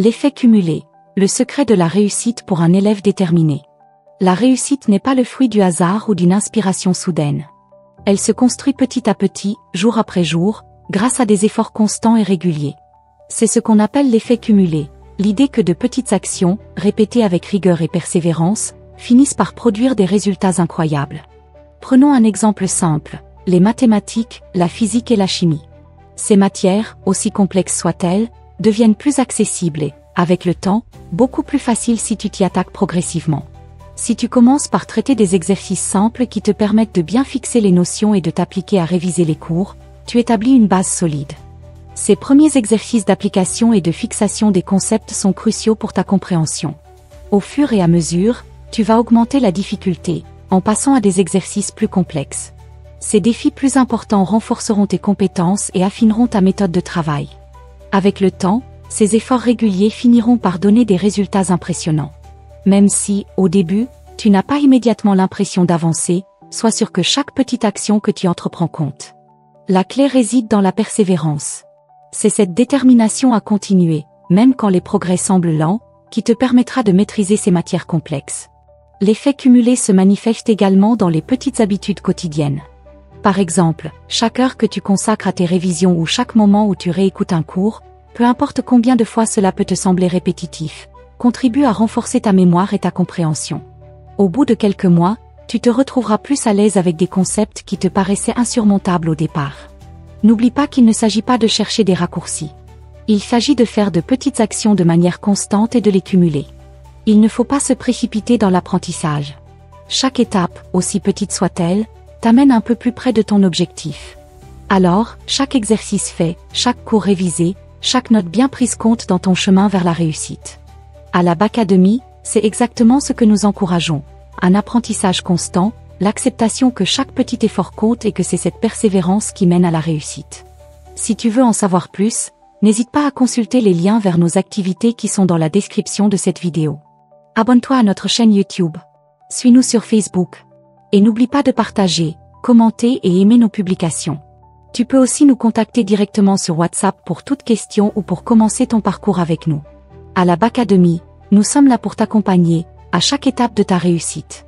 L'effet cumulé, le secret de la réussite pour un élève déterminé. La réussite n'est pas le fruit du hasard ou d'une inspiration soudaine. Elle se construit petit à petit, jour après jour, grâce à des efforts constants et réguliers. C'est ce qu'on appelle l'effet cumulé, l'idée que de petites actions, répétées avec rigueur et persévérance, finissent par produire des résultats incroyables. Prenons un exemple simple, les mathématiques, la physique et la chimie. Ces matières, aussi complexes soient-elles, deviennent plus accessibles et, avec le temps, beaucoup plus faciles si tu t'y attaques progressivement. Si tu commences par traiter des exercices simples qui te permettent de bien fixer les notions et de t'appliquer à réviser les cours, tu établis une base solide. Ces premiers exercices d'application et de fixation des concepts sont cruciaux pour ta compréhension. Au fur et à mesure, tu vas augmenter la difficulté, en passant à des exercices plus complexes. Ces défis plus importants renforceront tes compétences et affineront ta méthode de travail. Avec le temps, ces efforts réguliers finiront par donner des résultats impressionnants. Même si, au début, tu n'as pas immédiatement l'impression d'avancer, sois sûr que chaque petite action que tu entreprends compte. La clé réside dans la persévérance. C'est cette détermination à continuer, même quand les progrès semblent lents, qui te permettra de maîtriser ces matières complexes. L'effet cumulé se manifeste également dans les petites habitudes quotidiennes. Par exemple, chaque heure que tu consacres à tes révisions ou chaque moment où tu réécoutes un cours, peu importe combien de fois cela peut te sembler répétitif, contribue à renforcer ta mémoire et ta compréhension. Au bout de quelques mois, tu te retrouveras plus à l'aise avec des concepts qui te paraissaient insurmontables au départ. N'oublie pas qu'il ne s'agit pas de chercher des raccourcis. Il s'agit de faire de petites actions de manière constante et de les cumuler. Il ne faut pas se précipiter dans l'apprentissage. Chaque étape, aussi petite soit-elle, t'amène un peu plus près de ton objectif. Alors, chaque exercice fait, chaque cours révisé, chaque note bien prise compte dans ton chemin vers la réussite. À la Bacademy, c'est exactement ce que nous encourageons. Un apprentissage constant, l'acceptation que chaque petit effort compte et que c'est cette persévérance qui mène à la réussite. Si tu veux en savoir plus, n'hésite pas à consulter les liens vers nos activités qui sont dans la description de cette vidéo. Abonne-toi à notre chaîne YouTube. Suis-nous sur Facebook. Et n'oublie pas de partager, commenter et aimer nos publications. Tu peux aussi nous contacter directement sur WhatsApp pour toute question ou pour commencer ton parcours avec nous. À la Bacademy, nous sommes là pour t'accompagner, à chaque étape de ta réussite.